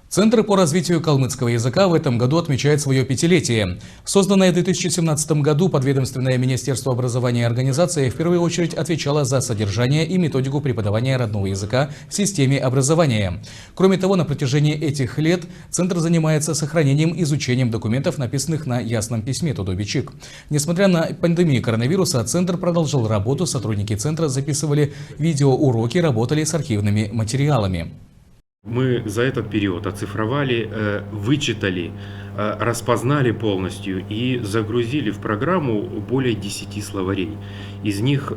Центр по развитию калмыцкого языка в этом году отмечает свое пятилетие. Созданная в 2017 году подведомственное Министерство образования организация в первую очередь отвечала за содержание и методику преподавания родного языка в системе образования. Кроме того, на протяжении этих лет Центр занимается сохранением и изучением документов, написанных на ясном письме Тудо-Бичик. Несмотря на пандемию коронавируса, Центр продолжал работу, сотрудники Центра записывали видеоуроки, работали с архивными материалами. Мы за этот период оцифровали, вычитали, распознали полностью и загрузили в программу более 10 словарей. Из них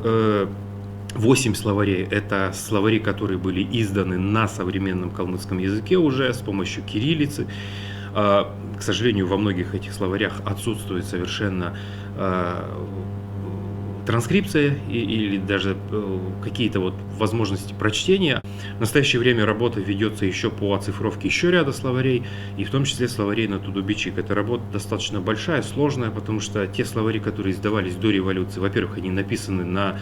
8 словарей – это словари, которые были изданы на современном калмыцком языке уже с помощью кириллицы. К сожалению, во многих этих словарях отсутствует совершенно транскрипция или даже какие-то вот возможности прочтения. В настоящее время работа ведется еще по оцифровке еще ряда словарей, и в том числе словарей на Тудо-Бичик. Эта работа достаточно большая, сложная, потому что те словари, которые издавались до революции, во-первых, они написаны на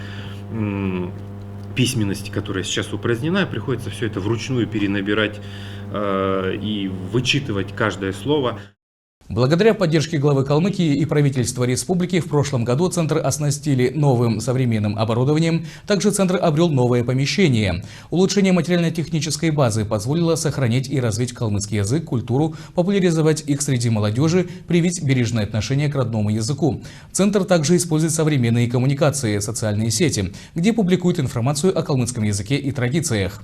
письменности, которая сейчас упразднена, приходится все это вручную перенабирать и вычитывать каждое слово. Благодаря поддержке главы Калмыкии и правительства республики в прошлом году Центр оснастили новым современным оборудованием. Также Центр обрел новое помещение. Улучшение материально-технической базы позволило сохранить и развить калмыцкий язык, культуру, популяризовать их среди молодежи, привить бережное отношение к родному языку. Центр также использует современные коммуникации, социальные сети, где публикуют информацию о калмыцком языке и традициях.